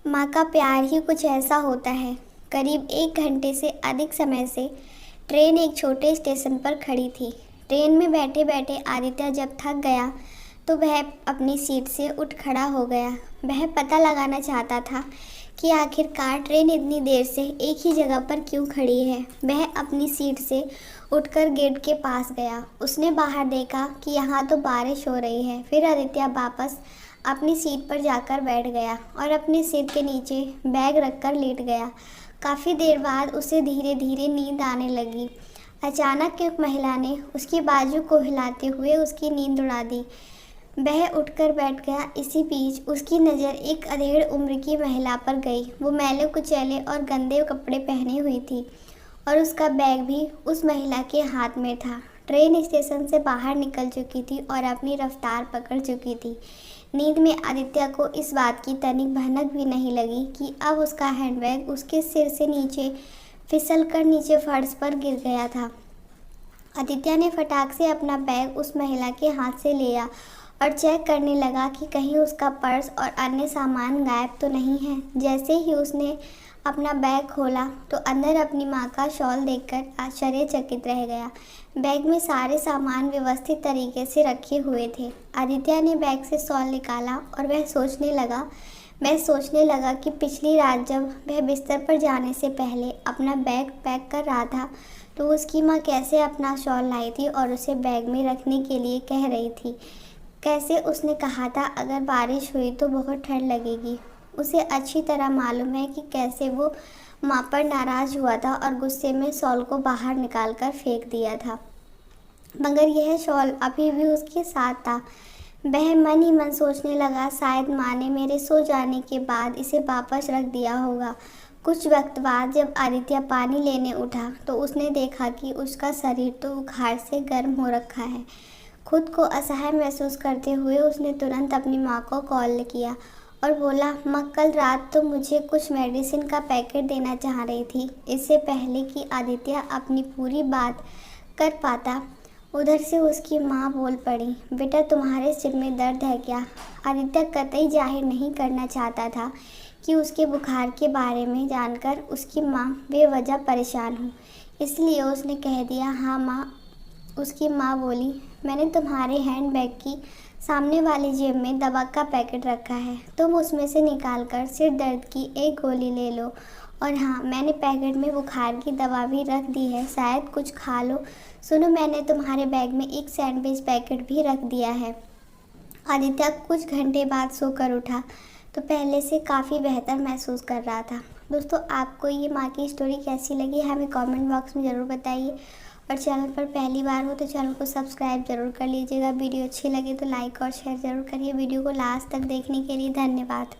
माँ का प्यार ही कुछ ऐसा होता है। करीब 1 घंटे से अधिक समय से ट्रेन एक छोटे स्टेशन पर खड़ी थी। ट्रेन में बैठे बैठे आदित्य जब थक गया तो वह अपनी सीट से उठ खड़ा हो गया। वह पता लगाना चाहता था कि आखिरकार ट्रेन इतनी देर से एक ही जगह पर क्यों खड़ी है। वह अपनी सीट से उठकर गेट के पास गया। उसने बाहर देखा कि यहाँ तो बारिश हो रही है। फिर आदित्य वापस अपनी सीट पर जाकर बैठ गया और अपने सिर के नीचे बैग रखकर लेट गया। काफ़ी देर बाद उसे धीरे धीरे नींद आने लगी। अचानक एक महिला ने उसकी बाजू को हिलाते हुए उसकी नींद उड़ा दी। वह उठकर बैठ गया। इसी बीच उसकी नज़र एक अधेड़ उम्र की महिला पर गई। वो मैले कुचैले और गंदे कपड़े पहने हुई थी और उसका बैग भी उस महिला के हाथ में था। ट्रेन स्टेशन से बाहर निकल चुकी थी और अपनी रफ्तार पकड़ चुकी थी। नींद में आदित्य को इस बात की तनिक भनक भी नहीं लगी कि अब उसका हैंडबैग उसके सिर से नीचे फिसलकर नीचे फर्श पर गिर गया था। आदित्य ने फटाक से अपना बैग उस महिला के हाथ से लिया और चेक करने लगा कि कहीं उसका पर्स और अन्य सामान गायब तो नहीं है। जैसे ही उसने अपना बैग खोला तो अंदर अपनी माँ का शॉल देखकर आश्चर्यचकित रह गया। बैग में सारे सामान व्यवस्थित तरीके से रखे हुए थे। आदित्य ने बैग से शॉल निकाला और वह सोचने लगा कि पिछली रात जब वह बिस्तर पर जाने से पहले अपना बैग पैक कर रहा था तो उसकी माँ कैसे अपना शॉल लाई थी और उसे बैग में रखने के लिए कह रही थी। कैसे उसने कहा था अगर बारिश हुई तो बहुत ठंड लगेगी। उसे अच्छी तरह मालूम है कि कैसे वो माँ पर नाराज़ हुआ था और गुस्से में शॉल को बाहर निकालकर फेंक दिया था, मगर यह शॉल अभी भी उसके साथ था। वह मन ही मन सोचने लगा, शायद माँ ने मेरे सो जाने के बाद इसे वापस रख दिया होगा। कुछ वक्त बाद जब आदित्य पानी लेने उठा तो उसने देखा कि उसका शरीर तो बुखार से गर्म हो रखा है। खुद को असहाय महसूस करते हुए उसने तुरंत अपनी माँ को कॉल किया और बोला, माँ कल रात तो मुझे कुछ मेडिसिन का पैकेट देना चाह रही थी। इससे पहले कि आदित्य अपनी पूरी बात कर पाता उधर से उसकी माँ बोल पड़ी, बेटा तुम्हारे सिर में दर्द है क्या? आदित्य कतई जाहिर नहीं करना चाहता था कि उसके बुखार के बारे में जानकर उसकी माँ बेवजह परेशान हो, इसलिए उसने कह दिया, हाँ माँ। उसकी माँ बोली, मैंने तुम्हारे हैंडबैग की सामने वाली जेब में दवा का पैकेट रखा है, तुम उसमें से निकालकर सिर दर्द की एक गोली ले लो। और हाँ, मैंने पैकेट में बुखार की दवा भी रख दी है, शायद कुछ खा लो। सुनो, मैंने तुम्हारे बैग में एक सैंडविच पैकेट भी रख दिया है। आदित्य कुछ घंटे बाद सोकर उठा तो पहले से काफ़ी बेहतर महसूस कर रहा था। दोस्तों, आपको ये माँ की स्टोरी कैसी लगी हमें कमेंट बॉक्स में ज़रूर बताइए और चैनल पर पहली बार हो तो चैनल को सब्सक्राइब जरूर कर लीजिएगा। वीडियो अच्छी लगे तो लाइक और शेयर ज़रूर करिए। वीडियो को लास्ट तक देखने के लिए धन्यवाद।